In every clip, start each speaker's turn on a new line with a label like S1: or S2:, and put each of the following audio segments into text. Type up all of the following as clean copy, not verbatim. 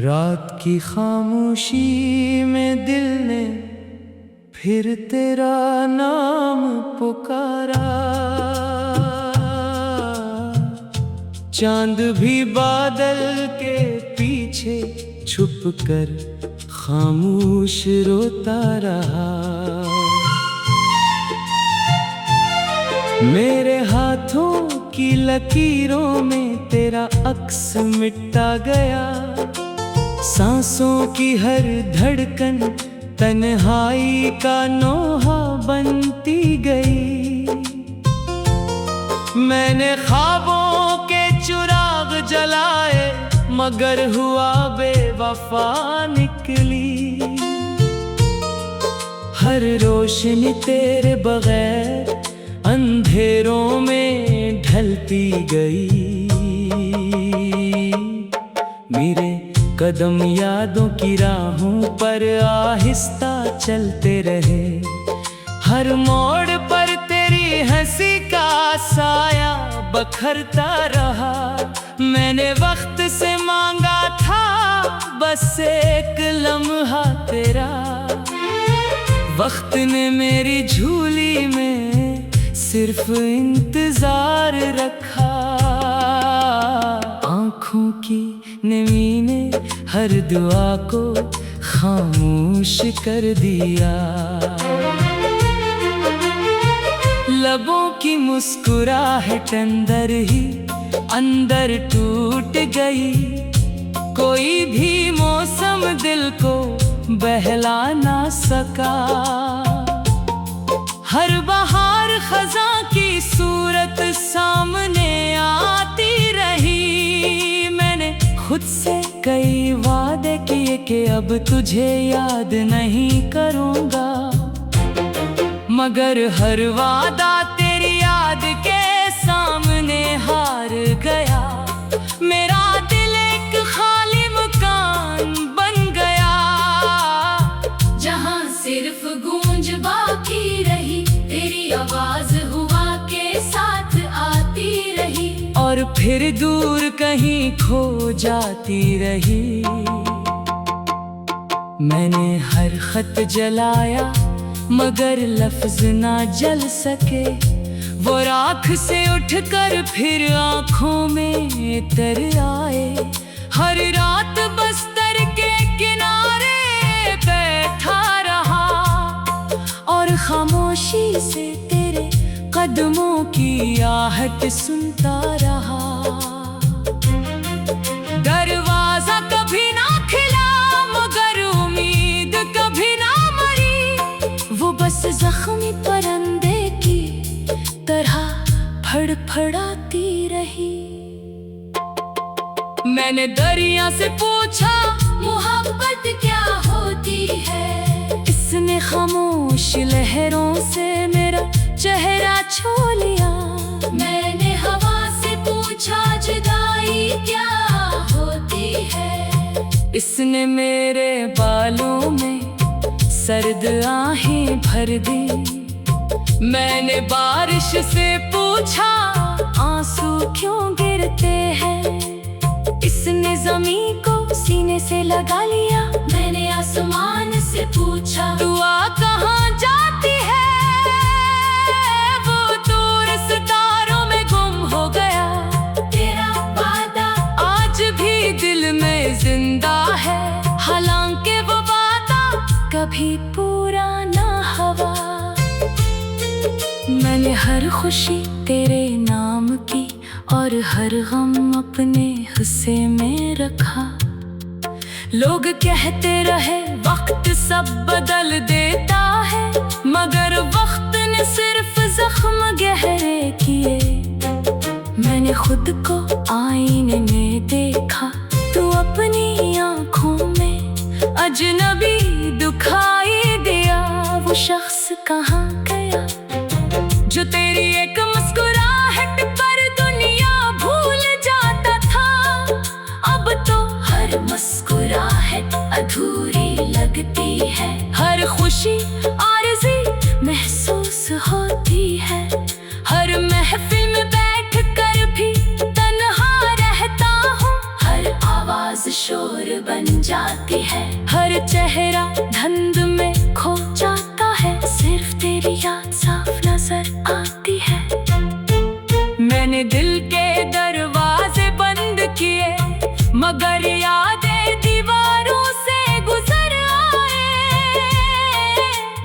S1: रात की खामोशी में दिल ने फिर तेरा नाम पुकारा। चांद भी बादल के पीछे छुपकर खामोश रोता रहा। मेरे हाथों की लकीरों में तेरा अक्स मिटता गया। सांसों की हर धड़कन तन्हाई का नोहा बनती गई। मैंने ख्वाबों के चिराग जलाए मगर हुआ बेवफा निकली। हर रोशनी तेरे बगैर अंधेरों में ढलती गई। मेरे कदम यादों की राहों पर आहिस्ता चलते रहे। हर मोड़ पर तेरी हंसी का साया बखरता रहा। मैंने वक्त से मांगा था बस एक लम्हा तेरा। वक्त ने मेरी झोली में सिर्फ इंतजार रखा। आँखों की नमी ने हर दुआ को खामोश कर दिया। लबों की मुस्कुराहट अंदर ही अंदर टूट गई। कोई भी मौसम दिल को बहला ना सका। हर बहार खज़ां की सूरत सामने आती रही। मैंने खुद से कई वादे किए कि अब तुझे याद नहीं करूँगा, मगर हर वादा तेरी याद के सामने हार गया। मेरा दिल एक खाली मकान बन गया, जहाँ सिर्फ गूंज बाकी रही। तेरी आवाज हुआ के साथ आती रही और फिर दूर कहीं खो जाती रही। मैंने हर खत जलाया मगर लफ्ज ना जल सके। वो राख से उठकर फिर आँखों में तर आए। हर रात बस्तर के किनारे बैठा रहा और खामोशी से तेरे कदमों की आहट सुनता रहा। दरवाजा कभी ना खिला मगर उम्मीद कभी ना मरी। वो बस जख्मी परिंदे की तरह फड़फड़ाती रही। मैंने दरिया से पूछा मोहब्बत क्या होती है। इसने खामोश लहरों से मेरा चेहरा छू लिया। मैंने हवा से पूछा जुदाई क्या होती है। इसने मेरे बालों में सर्द आहें भर दी। मैंने बारिश से पूछा आंसू क्यों गिरते हैं। इसने ज़मीं को सीने से लगा लिया। मैंने आसमान से पूछा दुआ कहाँ जाती है। वो दूर सितारों में गुम हो गया। तेरा वादा आज भी दिल में जिंदा है, हालांकि वो वादा कभी पूरा ना हुआ। मैंने हर खुशी तेरे नाम की और हर गम अपने हिस्से में रखा। लोग कहते रहे वक्त सब बदल देता है, मगर वक्त ने सिर्फ जख्म गहरे किए। मैंने खुद को आईने में देखा, तू अपनी आँखों में अजनबी दिखाई दिया। वो शख्स कहाँ गया जो तेरी एक मुस्कुराहट पर दुनिया भूल जाता था। अब तो हर मुस्कुराहट अधूरी लगती है। हर खुशी आरज़ी महसूस होती है। हर महफिल में बैठ कर भी तन्हा रहता हूँ। हर आवाज़ शोर बन चेहरा धुंध में खो जाता है, सिर्फ तेरी याद साफ नजर आती है। मैंने दिल के दरवाजे बंद किए, मगर यादें दीवारों से गुजर आए।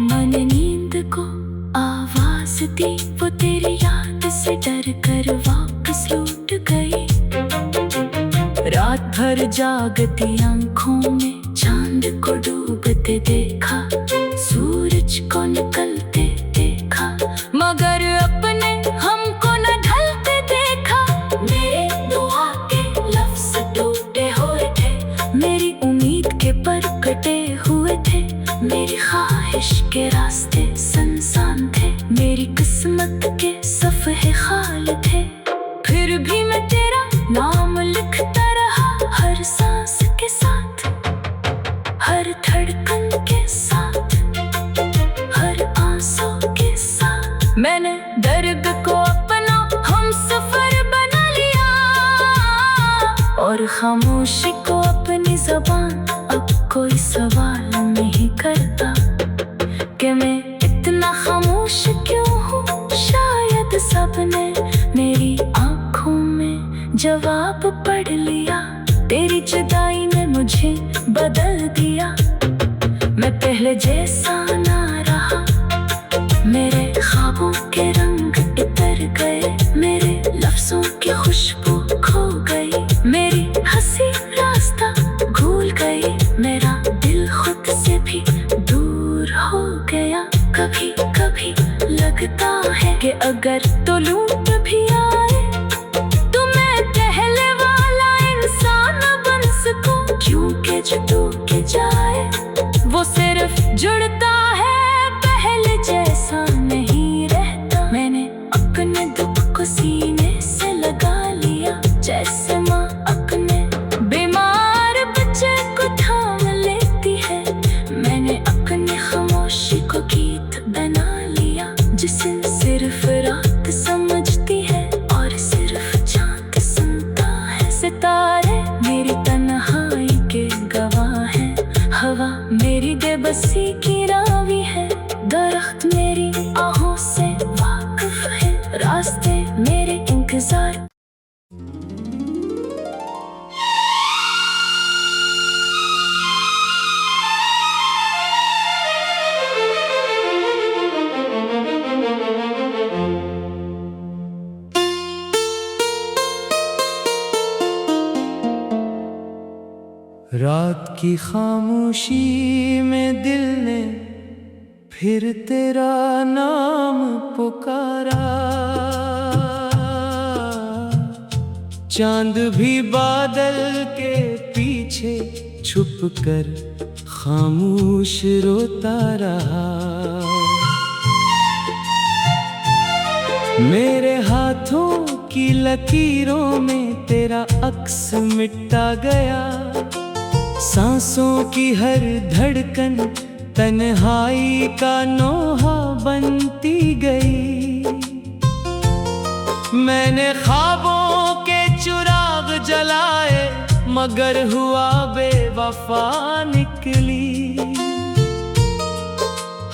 S1: मैंने नींद को आवाज दी, वो तेरी याद से डर कर वापस लौट गई। रात भर जागती आंखों में चांद को डूबते देखा, सूरज को निकलते देखा, मगर अपने हमको न ढलते देखा। मेरे दुआ के लफ्ज टूटे हुए थे, मेरी उम्मीद के पर कटे हुए थे, मेरी ख्वाहिश के रास्ते सुनसान थे, मेरी किस्मत के सफ़े खाली थे। फिर भी मैं तेरा नाम लिखता रहा, हर सांस के साथ, हर धड़कन के साथ, हर आंसू के साथ। मैंने दर्द को अपना हमसफर बना लिया, और खामोशी को अपनी ज़बान। अब कोई सवाल नहीं करता कि मैं इतना खामोश क्यों हूँ। शायद सबने मेरी आँखों में जवाब पढ़ लिया, तेरी जुदाई ने मुझे बदल दिया। मैं पहले जैसा ना रहा, मेरे ख्वाबों के रंग इतर गए, मेरे लफ्जों की खुशबू खो गई, मेरी हंसी रास्ता भूल गई, मेरा दिल खुद से भी दूर हो गया। कभी कभी लगता है कि अगर तो लूट भी आए तो मैं पहले वाला इंसान बन सकूं, क्योंकि जो टूट जाए वो सिर्फ जुड़ता है, पहले जैसा नहीं रहता। मैंने अपने दुख को सीने से लगा लिया, जैसे माँ अपने बीमार बच्चे को थाम लेती है। मैंने अपनी खामोशी को गीत बना लिया, जिसे सिर्फ रात समझती है और सिर्फ चाँद सुनता है। सितारे मेरी तन्हाई के गवाह हैं, हवा मेरी बेबसी की रावी है, दरख्त मेरी आहों से वाकिफ है, रास्ते मेरे इंतजार।
S2: रात की खामोशी में दिल ने फिर तेरा नाम पुकारा, चांद भी बादल के पीछे छुप कर खामोश रोता रहा। मेरे हाथों की लकीरों में तेरा अक्स मिटता गया, सांसों की हर धड़कन तन्हाई का नोहा बनती गई। मैंने ख्वाबों के चिराग जलाए, मगर हुआ बेवफा निकली।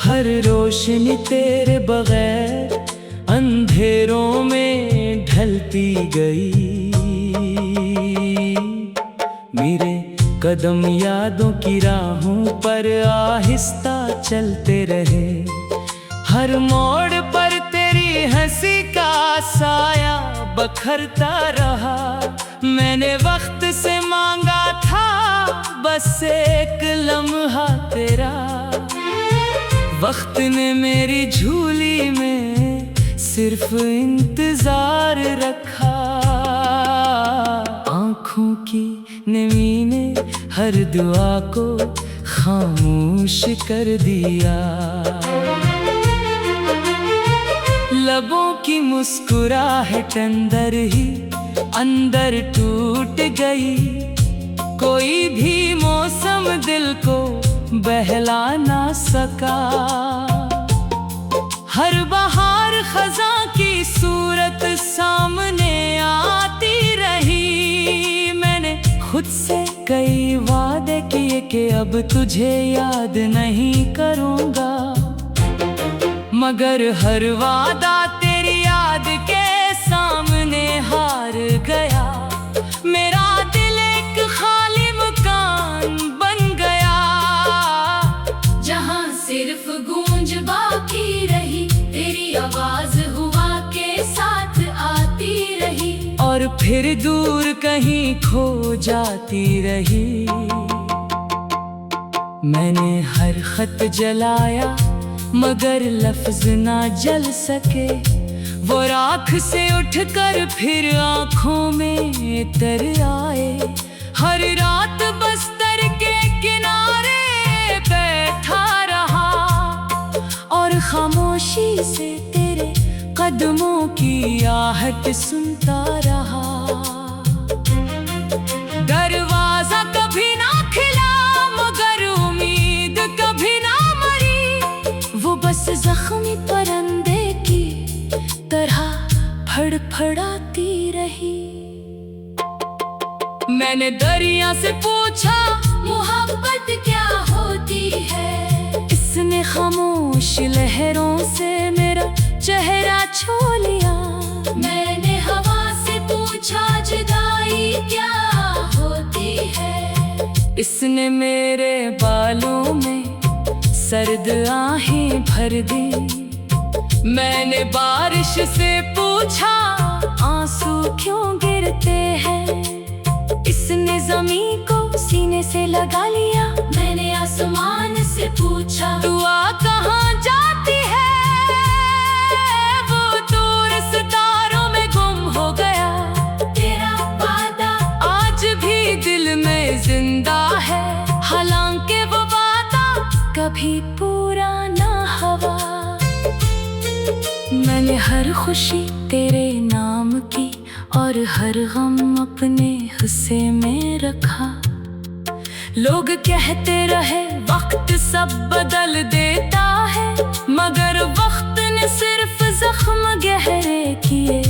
S2: हर रोशनी तेरे बगैर अंधेरों में ढलती गई। मेरे कदम यादों की राहों पर आहिस्ता चलते रहे, हर मोड़ पर तेरी हंसी का साया बखरता रहा। मैंने वक्त से मांगा था बस एक लम्हा तेरा, वक्त ने मेरी झोली में सिर्फ इंतजार रखा। आँखों की नमी ने हर दुआ को खामोश कर दिया। लबों की मुस्कुराहट अंदर ही अंदर टूट गई। कोई भी मौसम दिल को बहला ना सका। हर बहार खज़ां की सूरत सामने आती रही। मैंने खुद से कई वादे किए किए कि अब तुझे याद नहीं करूँगा, मगर हर वादा तेरी याद के सामने हार गया। मेरा दिल एक खाली मकान बन गया,
S1: जहाँ सिर्फ गूंज बाकी रही, तेरी आवाज हुआ के साथ आती रही,
S2: और फिर दूर कहीं खो जाती रही। मैंने हर खत जलाया मगर लफ्ज ना जल सके, वो राख से उठकर फिर आँखों में तर आए। हर रात बस्तर के किनारे बैठा रहा और खामोशी से तेरे कदमों की आहट सुनता रहा। दरवाजा कभी ना खिला मगर उम्मीद कभी ना मरी, वो बस जख्मी परिंदे की तरह फड़फड़ाती रही। मैंने दरिया से पूछा
S1: मोहब्बत क्या होती है,
S2: इसने खामोश लहरों से मेरा चेहरा छू लिया।
S1: मैंने हवा से पूछा जुदाई क्या होती है,
S2: इसने मेरे बालों में सर्द आहें भर दी। मैंने बारिश से पूछा आंसू क्यों गिरते हैं, इसने ज़मीन को सीने से लगा लिया।
S1: मैंने आसमान से पूछा
S2: दुआ कहाँ जाती है, वो दूर सितारों में गुम हो गया।
S1: तेरा वादा
S2: आज भी दिल में जिंदा है, हालांकि वो वादा कभी पूरा ना हुआ। मैंने हर खुशी तेरे नाम की और हर गम अपने हिस्से में रखा। लोग कहते रहे वक्त सब बदल देता है, मगर वक्त ने सिर्फ जख्म गहरे किए।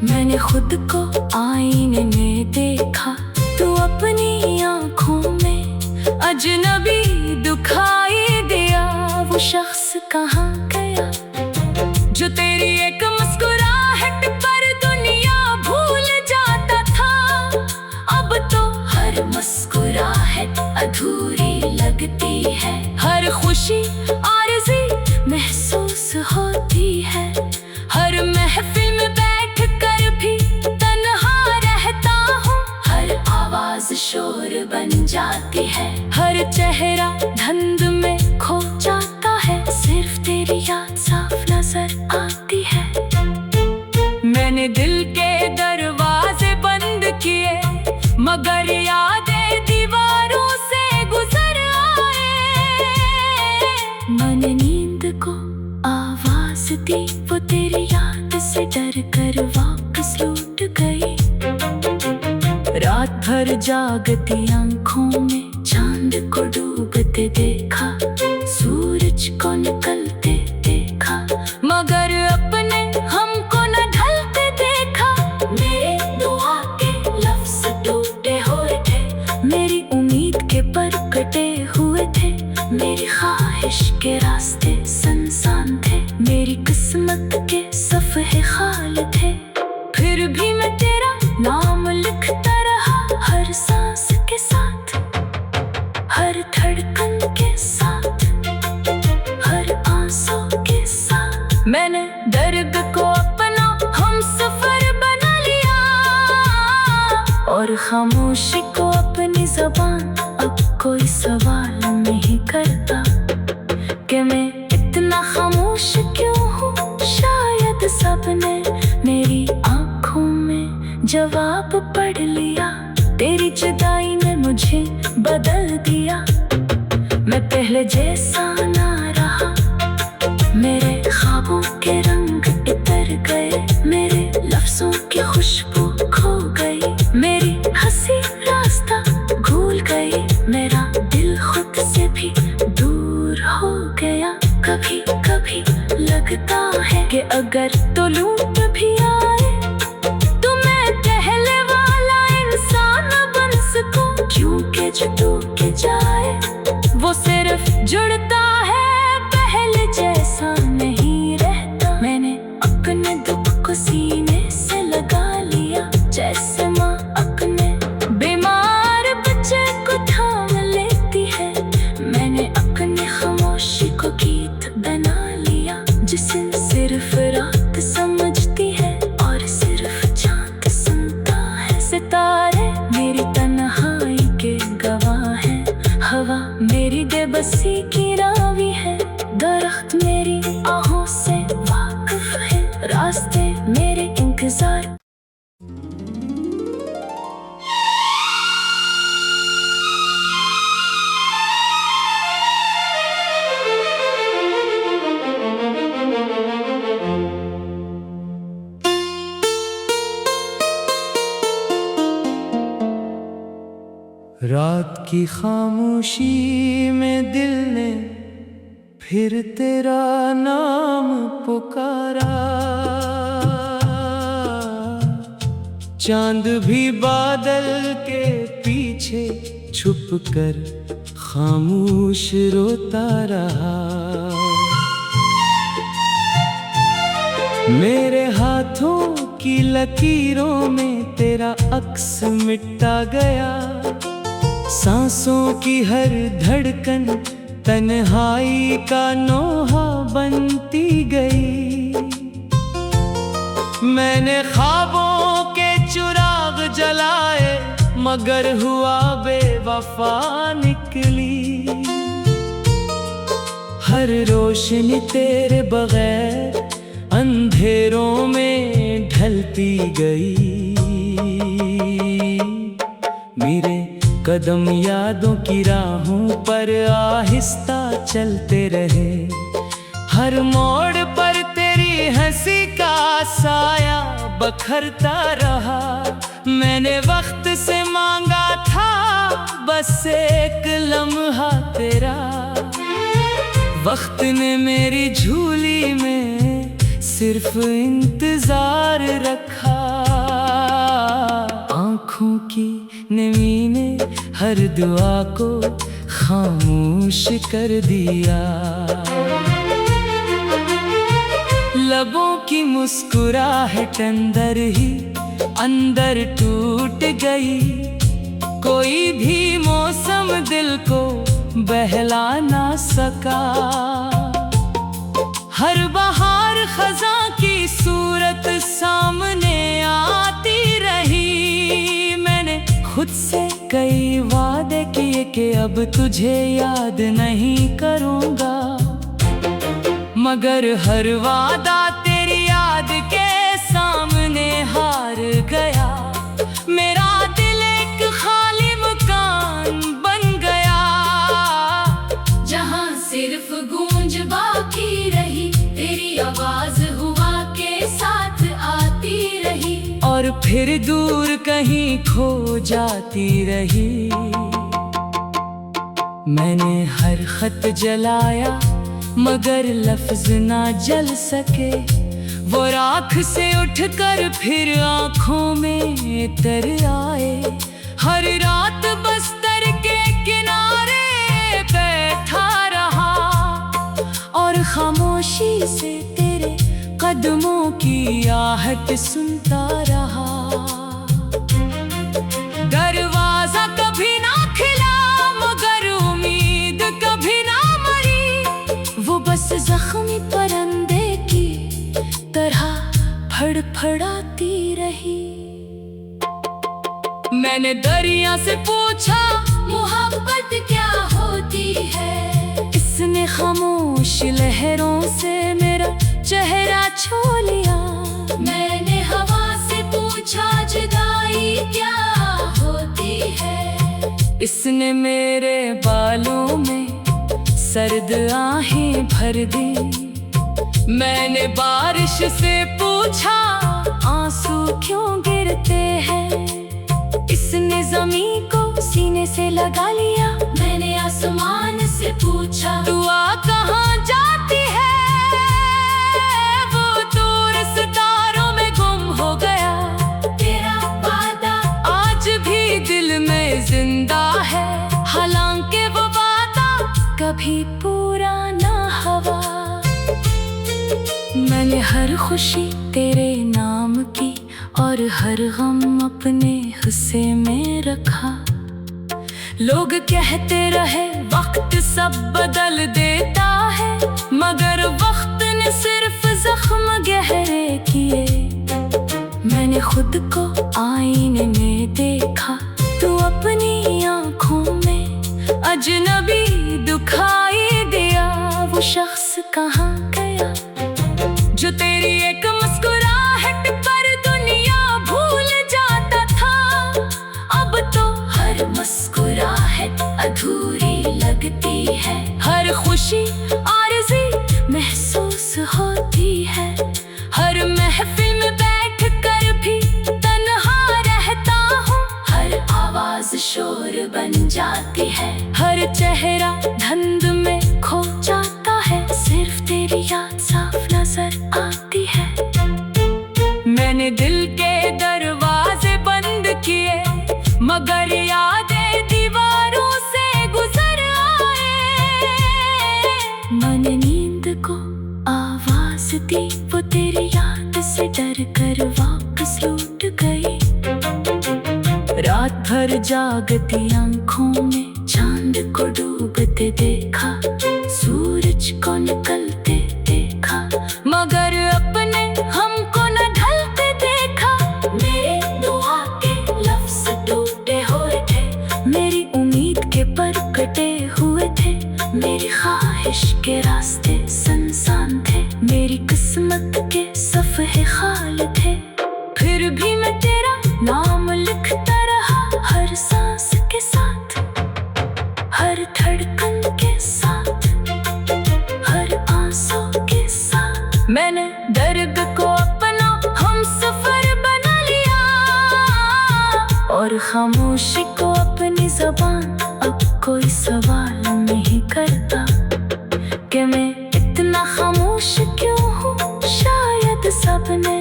S2: मैंने खुद को आईने में देखा, तू अपनी आंखों में अजनबी दिखाई दिया। वो शख्स कहाँ गया जो तेरी एक मुस्कुराहट पर दुनिया भूल जाता था। अब तो
S1: हर मुस्कुराहट अधूरी लगती है,
S2: हर खुशी आरज़ी महसूस होती है। हर महफिल में बैठ कर भी तन्हा रहता हूँ,
S1: हर आवाज शोर बन जाती है,
S2: हर चेहरा धुंध में खो जाता है, सिर्फ तेरी याद साफ नजर आती है। मैंने दिल के दरवाजे बंद किए मगर यादें दीवारों से गुजर आए। मैंने नींद को आवाज दी, वो तेरी याद से डर कर वापस लौट गई। रात भर जागती आंखों में चांद को डूबते देखा, सूरज को निकलते देखा, मगर अपने हमको न ढलते देखा।
S1: मेरे दुआ के लफ्ज टूटे हुए थे,
S2: मेरी उम्मीद के पर कटे हुए थे,
S1: मेरी ख्वाहिश
S2: के रास्ते सुनसान थे, मेरी किस्मत के सफ़े खाल थे। फिर भी मैं तेरा नाम लिखता रहा, हर सांस के साथ, हर धड़कन के साथ, हर आंसू के साथ। मैंने दर्द को अपना हमसफर बना लिया और खामोशी को अपनी ज़बान। अब कोई सवाल नहीं करता कि मैं इतना खामोश क्यों हूँ, शायद सबने मेरी आँखों में जवाब पढ़ लिया। तेरी जुदाई ने मुझे बदल दिया, मैं पहले जैसा ना रहा। मेरे ख्वाबों के रंग इतर गए, मेरे लफ्जों की खुशबू खो गई, मेरी हंसी रास्ता भूल गई, मेरा दिल खुद से भी दूर हो गया। कभी कभी लगता है कि अगर तो लूट भी आए तो मैं पहले वाला इंसान बन सकूं, क्योंकि जो तू के हंसी की रावी है, दरख्त मेरी आहों से वाकिफ है, रास्ते मेरे इंतजार।
S1: रात की खामोशी में दिल ने फिर तेरा नाम पुकारा, चांद भी बादल के पीछे छुप कर खामोश रोता रहा। मेरे हाथों की लकीरों में तेरा अक्स मिटता गया, सांसों की हर धड़कन तन्हाई का नोहा बनती गई। मैंने ख्वाबों के चिराग जलाए मगर हुआ बेवफा निकली। हर रोशनी तेरे बगैर अंधेरों में ढलती गई। मेरे कदम यादों की राहों पर आहिस्ता चलते रहे, हर मोड़ पर तेरी हंसी का साया बखरता रहा। मैंने वक्त से मांगा था बस एक लम्हा तेरा, वक्त ने मेरी झोली में सिर्फ इंतजार रखा। आँखों की नमी ने हर दुआ को खामोश कर दिया। लबों की मुस्कुराहट अंदर ही अंदर टूट गई। कोई भी मौसम दिल को बहला ना सका। हर बहार खज़ां की सूरत सामने आती रही। मैंने खुद से कई वादे किए कि अब तुझे याद नहीं करूँगा, मगर हर वादा तेरी याद के सामने हार गया। मेरा दिल एक खाली मकान बन गया, जहाँ सिर्फ गूंज बाकी रही। तेरी आवाज हुआ के साथ आती रही और फिर दूर कहीं खो जाती रही। मैंने हर खत जलाया मगर लफ्ज ना जल सके। वो राख से उठकर फिर आँखों में तर आए। हर रात बस्तर के किनारे बैठा रहा और खामोशी से तेरे कदमों की आहट सुनता रहा। दरवाजा कभी ना खिला मगर उम्मीद कभी ना मरी। वो बस जख्मी परिंदे की तरह फड़फड़ाती रही। मैंने दरिया से पूछा मोहब्बत क्या होती है। इसने खामोश लहरों से मेरा चेहरा छू लिया। मैंने हवा से पूछा जुदाई क्या होती है। इसने मेरे बालों में सर्द आहें भर दी। मैंने बारिश से पूछा आंसू क्यों गिरते हैं। इसने ज़मीन को सीने से लगा लिया। मैंने आसमान से पूछा दुआ कहाँ जाती है। वो दूर सितारों में गुम हो गया। तेरा वादा आज भी दिल में जिंदा है, हालांकि वो वादा कभी पूरा ना हुआ। मैंने हर खुशी तेरे नाम की और हर गम अपने हिस्से में रखा। लोग कहते रहे वक्त सब बदल देता है, मगर वक्त ने सिर्फ जख्म गहरे किए। मैंने खुद को आईने में देखा, तू अपनी आंखों में अजनबी दुखा
S2: कहाँ गया।
S1: जो तेरी एक मुस्कुराहट पर दुनिया भूल जाता था, अब तो
S2: हर मुस्कुराहट अधूरी लगती है।
S1: हर खुशी
S2: आरज़ी महसूस होती है।
S1: हर महफिल में बैठ कर भी तन्हा रहता हूँ।
S2: हर आवाज शोर बन जाती है।
S1: हर चेहरा धुंध में
S2: खो जाता है, सिर्फ तेरी याद साफ नजर आती है।
S1: मैंने दिल के दरवाजे बंद किए, मगर यादें दीवारों से गुजर आए।
S2: मैंने नींद को आवाज दी, वो तेरी याद से डर कर वापस लौट गई।
S1: रात भर
S2: जागती आंखों में चांद को डूबते देखा, सूरज को निकलते देखा,
S1: मगर अपने
S2: हमको न ढलते देखा। मेरे दुआ के लफ्ज टूटे हुए थे, मेरी उम्मीद के पर कटे हुए थे। मेरी ख्वाहिश के रास्ते सुनसान थे, मेरी किस्मत के सफ़े खाल थे।
S1: फिर भी मैं तेरा
S2: नाम लिखता रहा, हर सांस के साथ, हर धड़कन के साथ, हर आंसू के साथ।
S1: मैंने दर्द को अपना हम सफर बना लिया,
S2: और खामोशी को अपनी ज़बान। अब कोई सवाल नहीं करता कि मैं इतना खामोश क्यों हूँ। शायद सबने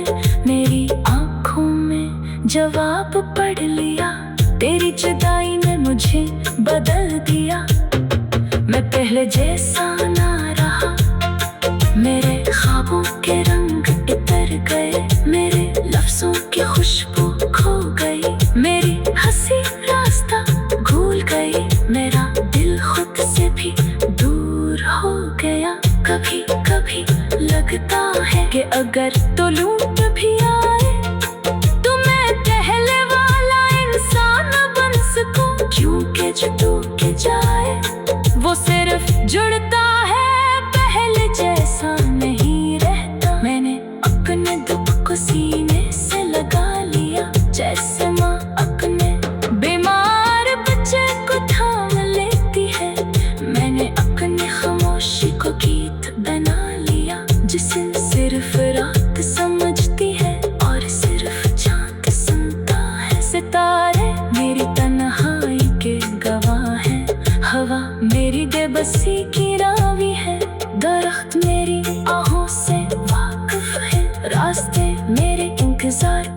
S2: मेरी आंखों में जवाब पढ़ लिया। तेरी जुदाई ने मुझे बदल दिया, मैं पहले जैसा ना रहा। मेरे ख्वाबों के रंग इतर गए, मेरे लफ्जों की खुशबू खो गई। मेरी हंसी रास्ता भूल गई, मेरा दिल खुद से भी दूर हो गया। कभी कभी लगता है कि अगर तो लूट भी आए, तो मैं पहले वाला इंसान बन सकूं। क्योंकि जो टूट जाए
S1: वो सिर्फ जुड़ता है,
S2: पहले जैसा नहीं रहता। मैंने अपने दुख को सीने से लगा लिया, जैसे माँ अपने
S1: बीमार
S2: बच्चे को थाम लेती है। मैंने अपनी खामोशी को गीत बना लिया, जिसे सिर्फ रात समझती है और सिर्फ चांद सुनता है। सितारे मेरी तन्हाई के गवाह हैं, हवा मेरी बेबसी की रावी है। दरख्त मेरी आहों से वाकिफ है, रास्ते मेरे इंतजार।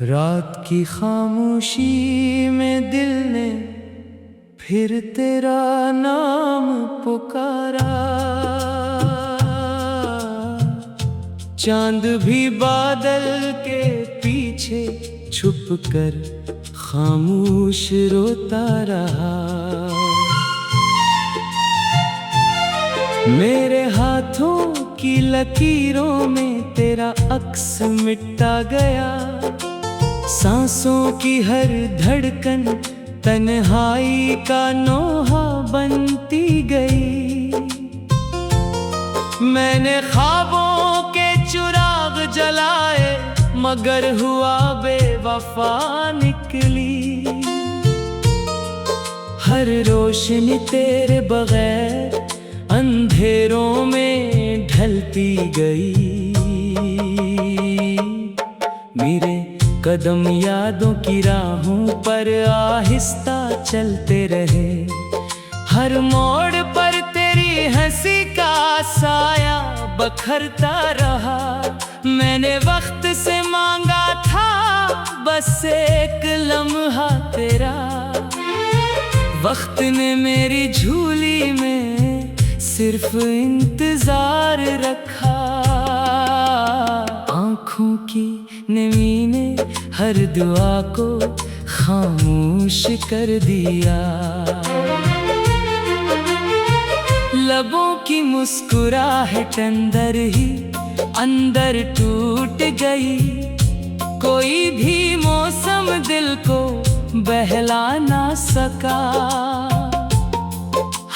S1: रात की खामोशी में दिल ने फिर तेरा नाम पुकारा। चांद भी बादल के पीछे छुप कर खामोश रोता रहा। मेरे हाथों की लकीरों में तेरा अक्स मिटा गया। सांसों की हर धड़कन तन्हाई का नोहा बनती गई। मैंने ख्वाबों के चिराग जलाए, मगर हुआ बेवफा निकली। हर रोशनी तेरे बगैर अंधेरों में ढलती गई। मेरे कदम यादों की राहों पर आहिस्ता चलते रहे। हर मोड़ पर तेरी हंसी का साया बखरता रहा। मैंने वक्त से मांगा था बस एक लम्हा तेरा। वक्त ने मेरी झोली में सिर्फ इंतजार रखा। आँखों की नमी ने हर दुआ को खामोश कर दिया। मुस्कुराहट अंदर ही अंदर टूट गई। कोई भी मौसम दिल को बहला ना सका।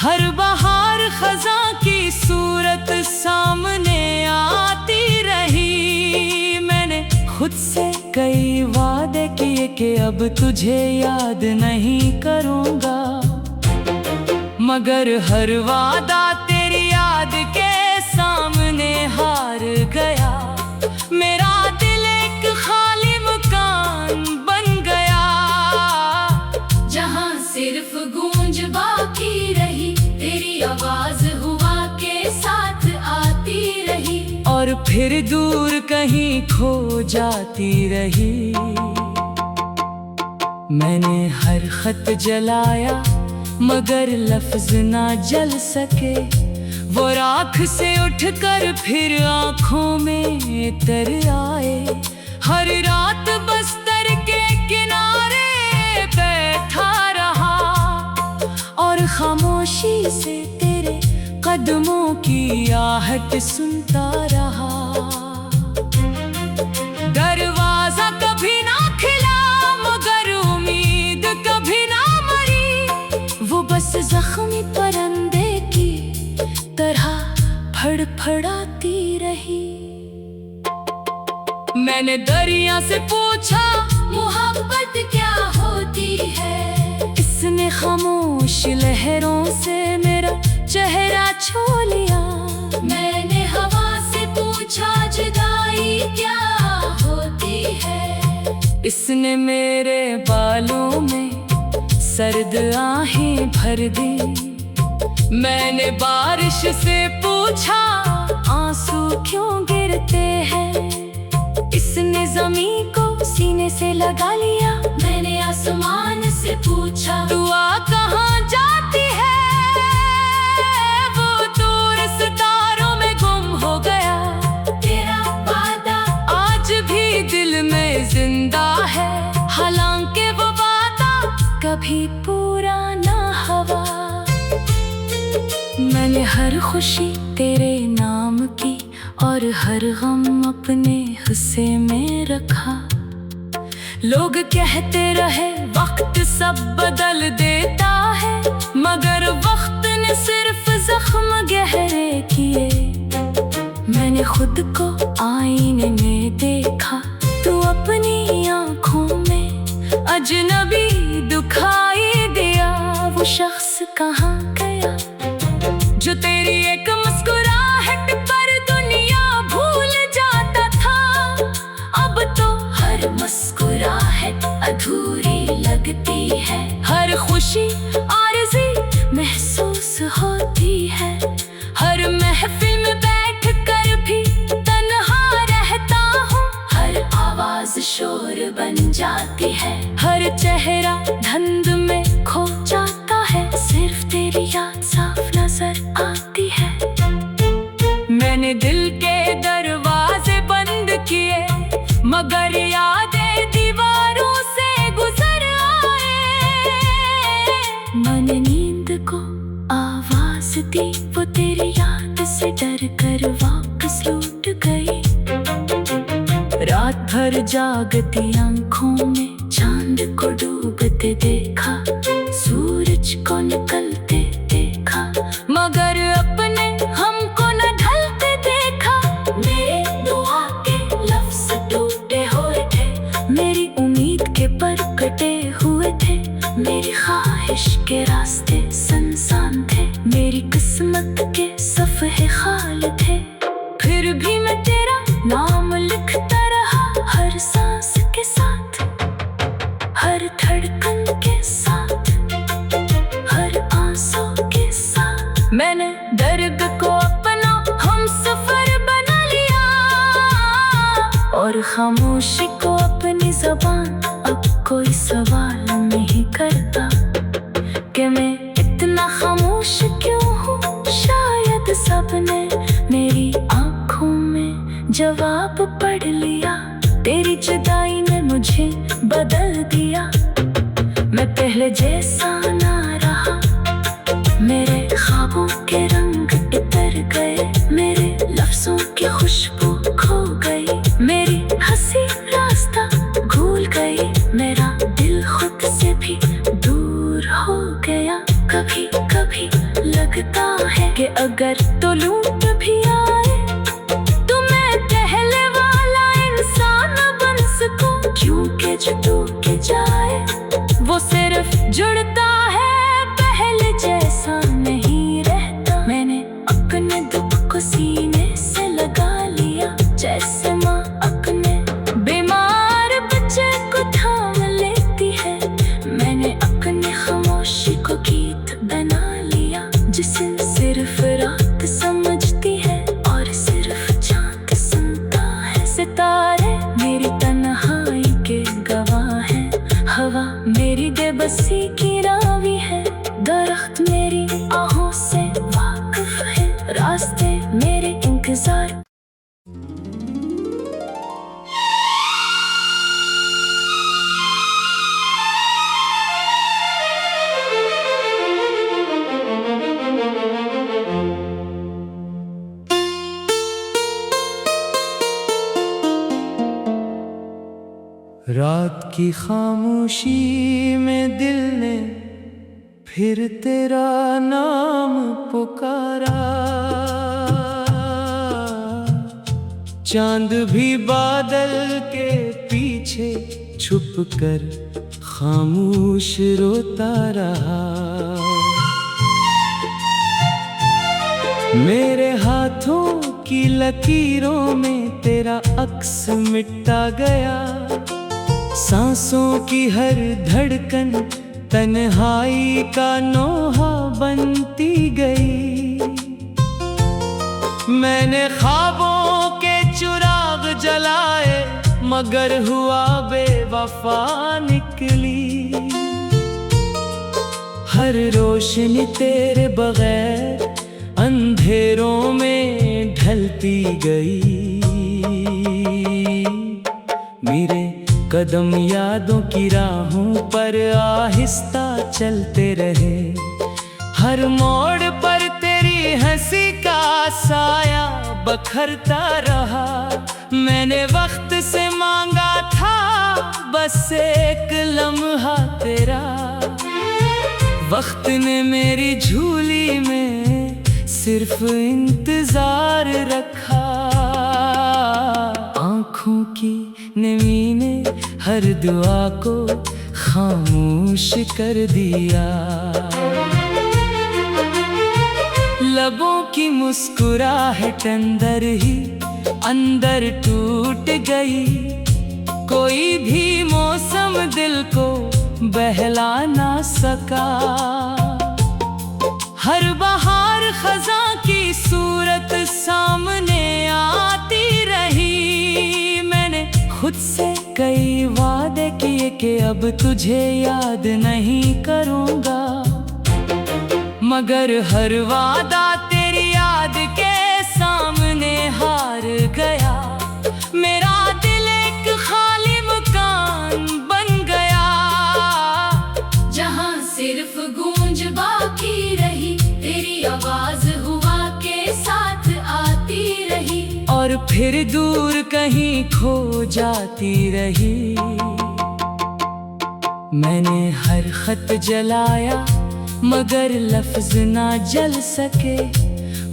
S1: हर बहार खजा की सूरत सामने आती रही। मैंने खुद से कई वादे किए कि अब तुझे याद नहीं करूँगा, मगर हर वादा तेरी याद के सामने हार गया। मेरा दिल एक खाली मकान बन गया,
S2: जहाँ सिर्फ गूंज बाकी रही, तेरी आवाज हुआ के साथ आती रही,
S1: और फिर दूर कहीं खो जाती रही। मैंने हर खत जलाया मगर लफ्ज ना जल सके। वो राख से उठकर फिर आँखों में तर आए। हर रात बस्तर के किनारे बैठा रहा और खामोशी से तेरे कदमों की आहट सुनता रहा। दरवाजा कभी ना खिला मगर उम्मीद कभी ना मरी। वो बस जख्मी परिंदे की तरह फड़फड़ाती रही। मैंने दरिया से पूछा
S2: मोहब्बत क्या होती है।
S1: इसने खामोश लहरों से मेरा चेहरा छू लिया।
S2: मैंने हवा से पूछा जुदाई क्या होती है।
S1: इसने मेरे बालों में सर्द आहें भर दी। मैंने बारिश से पूछा आंसू क्यों गिरते हैं। इसने ज़मीन को सीने से लगा लिया।
S2: मैंने आसमान से पूछा
S1: दुआ कहाँ जाती है। वो दूर सितारों में गुम हो गया।
S2: तेरा वादा
S1: आज भी दिल में जिंदा है, हालांकि वो वादा कभी पूरा ना हुआ। मैंने हर खुशी तेरे नाम की और हर गम अपने हिस्से में रखा। लोग कहते रहे वक्त सब बदल देता है, मगर वक्त ने सिर्फ जख्म गहरे किए। मैंने खुद को आईने में देखा, तू अपनी आंखों में अजनबी दिखाई दिया। वो शख्स कहाँ गया जो तेरी एक मुस्कुराहट पर दुनिया भूल जाता था। अब तो
S2: हर मुस्कुराहट अधूरी लगती है।
S1: हर खुशी आरज़ी महसूस होती है। हर महफिल में बैठ कर भी तन्हा रहता हूँ।
S2: हर आवाज शोर बन जाती है।
S1: हर चेहरा धुंध में खो जाता है, सिर्फ तेरी याद साफ नजर आती है। मैंने दिल के दरवाजे बंद किए, मगर यादें दीवारों से गुजर आए। मैंने नींद को आवाज दी, वो तेरी याद से डर कर वापस लौट गई। रात भर जागती आंखों में चांद को डूबते देखा, सूरज को निकलते देखा, मगर अपने हमको न ढलते देखा।
S2: मेरे दुआ के लफ्ज टूटे हुए थे,
S1: मेरी उम्मीद के पर कटे हुए थे।
S2: मेरी ख्वाहिश के रास्ते सुनसान थे,
S1: मेरी किस्मत के सफ़े खाली थे। फिर भी मैं तेरा नाम लिखता रहा, हर सांस के साथ, हर धड़कन के साथ, हर आंसू के साथ। मैंने दर्द को अपना हम सफर बना लिया और खामोशी को अपनी ज़बान। अब कोई सवाल नहीं करता कि मैं इतना खामोश क्यों हूँ। शायद सबने मेरी आंखों में जवाब पढ़ लिया। तेरी जुदाई ने मुझे बदल दिया। मैं पहले जैसा ना रहा, मेरे ख्वाबों के रंग इतर
S2: सांसों की खुशबू खो गई, मेरी हंसी रास्ता भूल गई, मेरा दिल खुद से भी दूर हो गया। कभी कभी लगता है कि अगर तो लूट भी आए तो मैं पहले वाला इंसान बन सकूं, क्योंकि जो टूट जाए वो सिर्फ जुड़ता है, पहले जैसा नहीं रहता। मैंने अपने दुख को सीने से लगा लिया, जैसे माँ अपने बीमार बच्चे को थाम लेती है। मैंने अपनी खामोशी को गीत बना लिया, जिसे सिर्फ रात समझती है और सिर्फ चांद सुनता है। सितारे मेरी तन्हाई के गवाह हैं, हवा मेरी बेबसी की रावी है, दरख्त मेरी आहों से वाकिफ है, रास्ते मेरे इंतजार।
S1: रात की खामोशी में दिल ने फिर तेरा नाम पुकारा, चांद भी बादल के पीछे छुपकर खामोश रोता रहा। मेरे हाथों की लकीरों में तेरा अक्स मिटता गया, सांसों की हर धड़कन तन्हाई का नोहा बनती गई। मैंने ख्वाबों के चिराग जलाए मगर हुआ बेवफा निकली, हर रोशनी तेरे बगैर अंधेरों में ढलती गई। मेरे कदम यादों की राहों पर आहिस्ता चलते रहे, हर मोड़ पर तेरी हंसी का साया बखरता रहा। मैंने वक्त से मांगा था बस एक लम्हा तेरा, वक्त ने मेरी झोली में सिर्फ इंतजार रखा। आँखों की नमी ने हर दुआ को खामोश कर दिया, लबों की मुस्कुराहट अंदर ही अंदर टूट गई। कोई भी मौसम दिल को बहला ना सका, हर बहार खज़ां की सूरत सामने आती रही। मैंने खुद से कई वादे किए कि अब तुझे याद नहीं करूँगा, मगर हर वादा तेरी याद के सामने हार गया। मेरा दिल एक खाली मकान बन गया, जहाँ सिर्फ गूंज बाकी रही, तेरी आवाज हुआ के साथ आती रही और फिर दूर कहीं खो जाती रही। मैंने हर खत जलाया मगर लफ्ज ना जल सके,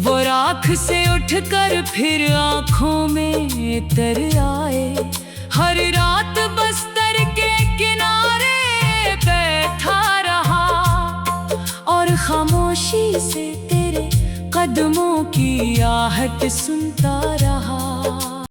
S1: वो राख से उठकर फिर आँखों में तर आए। हर रात बस्तर के किनारे बैठा रहा और खामोशी से तेरे कदमों की आहट सुनता रहा।